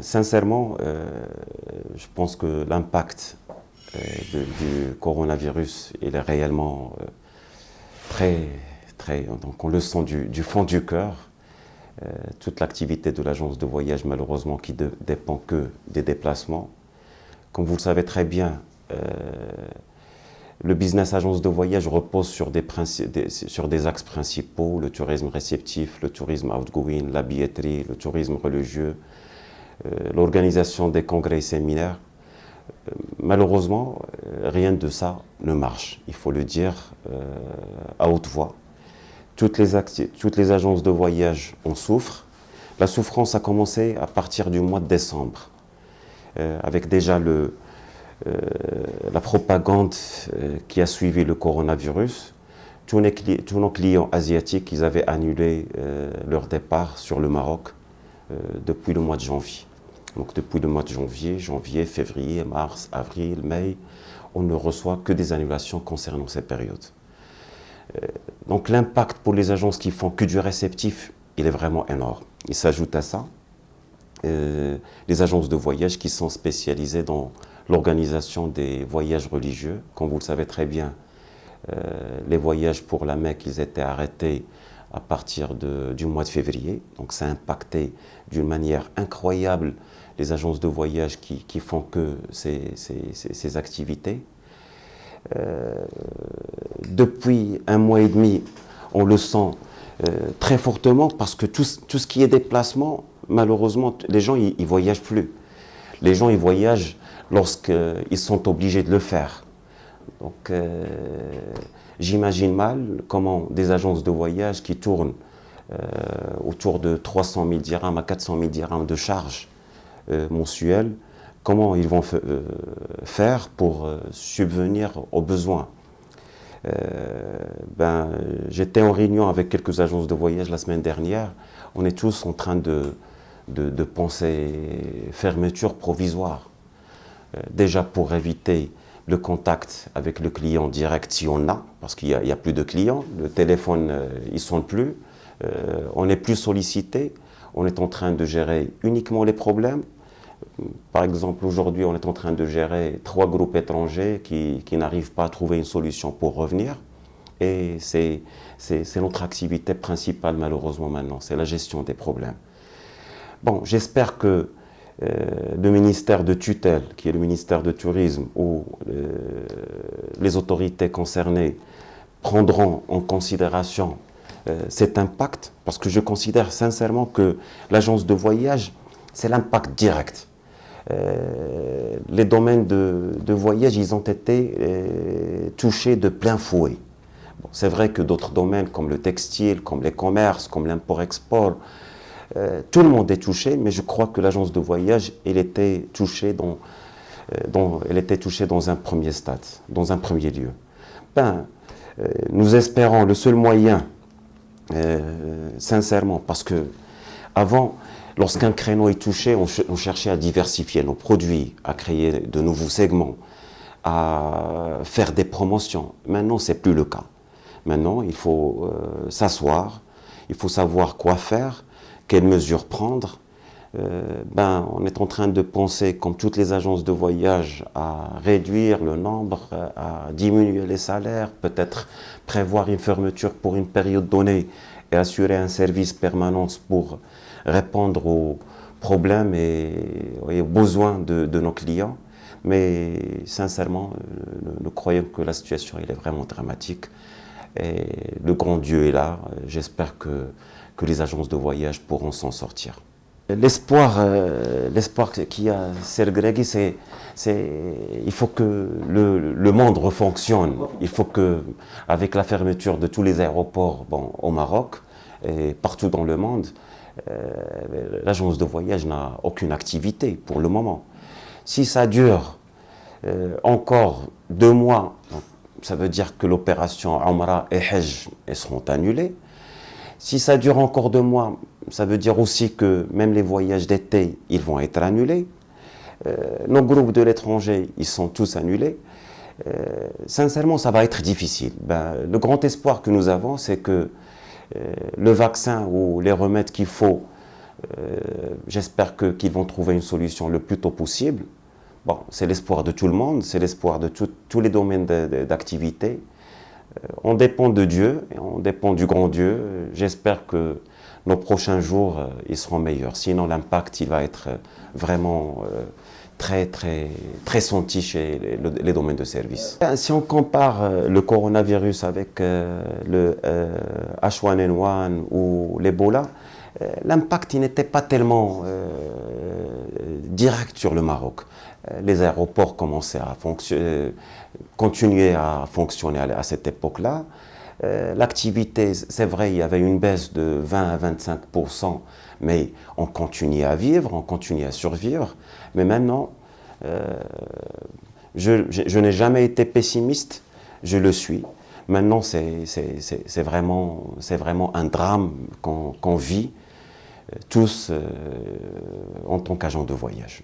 Sincèrement, je pense que l'impact du coronavirus, il est réellement donc on le sent du fond du cœur. Toute l'activité de l'agence de voyage, malheureusement, qui ne dépend que des déplacements. Comme vous le savez très bien, le business agence de voyage repose sur des axes principaux: le tourisme réceptif, le tourisme outgoing, la billetterie, le tourisme religieux, l'organisation des congrès et séminaires. Malheureusement, rien de ça ne marche, il faut le dire à haute voix. Toutes les agences de voyage en souffrent. La souffrance a commencé à partir du mois de décembre, avec déjà la propagande qui a suivi le coronavirus. Tous nos clients asiatiques, ils avaient annulé leur départ sur le Maroc depuis le mois de janvier. Donc depuis le mois de janvier, février, mars, avril, mai, on ne reçoit que des annulations concernant ces périodes. Donc l'impact pour les agences qui font que du réceptif, il est vraiment énorme. Il s'ajoute à ça les agences de voyage qui sont spécialisées dans l'organisation des voyages religieux. Comme vous le savez très bien, les voyages pour la Mecque, ils étaient arrêtés à partir du mois de février. Donc ça a impacté d'une manière incroyable les agences de voyage qui font que ces activités. Depuis un mois et demi, on le sent très fortement parce que tout ce qui est déplacement, malheureusement, les gens ils voyagent plus. Les gens ils voyagent lorsqu'ils sont obligés de le faire. Donc j'imagine mal comment des agences de voyage qui tournent autour de 300 000 dirhams à 400 000 dirhams de charges mensuelles, comment ils vont faire pour subvenir aux besoins. J'étais en réunion avec quelques agences de voyage la semaine dernière. On est tous en train de penser fermeture provisoire. Déjà pour éviter le contact avec le client direct si on a, parce qu'il n'y a plus de clients, le téléphone il ne sonne plus, on n'est plus sollicité, on est en train de gérer uniquement les problèmes. Par exemple, aujourd'hui, on est en train de gérer 3 groupes étrangers qui n'arrivent pas à trouver une solution pour revenir. Et c'est notre activité principale, malheureusement, maintenant, c'est la gestion des problèmes. Bon, j'espère que le ministère de tutelle, qui est le ministère du Tourisme, ou les autorités concernées prendront en considération cet impact, parce que je considère sincèrement que l'agence de voyage, c'est l'impact direct. Les domaines de voyage, ils ont été touchés de plein fouet. Bon, c'est vrai que d'autres domaines comme le textile, comme les commerces, comme l'import-export, tout le monde est touché, mais je crois que l'agence de voyage, elle était touchée dans un premier stade, dans un premier lieu. Nous espérons le seul moyen, sincèrement, parce que avant, lorsqu'un créneau est touché, on cherchait à diversifier nos produits, à créer de nouveaux segments, à faire des promotions. Maintenant, ce n'est plus le cas. Maintenant, il faut s'asseoir, il faut savoir quoi faire, quelles mesures prendre. On est en train de penser, comme toutes les agences de voyage, à réduire le nombre, à diminuer les salaires, peut-être prévoir une fermeture pour une période donnée et assurer un service permanent pour répondre aux problèmes et aux besoins de nos clients. Mais sincèrement, nous croyons que la situation elle est vraiment dramatique. Et le grand Dieu est là. J'espère que les agences de voyage pourront s'en sortir. L'espoir qu'il y a, Sergregui, c'est il faut que le monde refonctionne. Il faut que, avec la fermeture de tous les aéroports au Maroc et partout dans le monde, l'agence de voyage n'a aucune activité pour le moment. Si ça dure encore 2 mois, ça veut dire que l'opération Umrah et Hajj seront annulées. Si ça dure encore 2 mois, ça veut dire aussi que même les voyages d'été, ils vont être annulés. Nos groupes de l'étranger, ils sont tous annulés. Sincèrement, ça va être difficile. Le grand espoir que nous avons, c'est que le vaccin ou les remèdes qu'il faut J'espère qu'ils vont trouver une solution le plus tôt possible. Bon, c'est l'espoir de tout le monde, c'est l'espoir de tous les domaines d'activité. On dépend de Dieu, et on dépend du grand Dieu. J'espère que nos prochains jours, ils seront meilleurs. Sinon, l'impact, il va être vraiment très senti chez les domaines de service. Si on compare le coronavirus avec le H1N1 ou l'Ebola, l'impact n'était pas tellement direct sur le Maroc. Les aéroports commençaient à continuer à fonctionner à cette époque-là. L'activité, c'est vrai, il y avait une baisse de 20 à 25%, mais on continuait à vivre, on continuait à survivre. Mais maintenant, je n'ai jamais été pessimiste, je le suis. Maintenant, c'est vraiment un drame qu'on vit tous en tant qu'agents de voyage.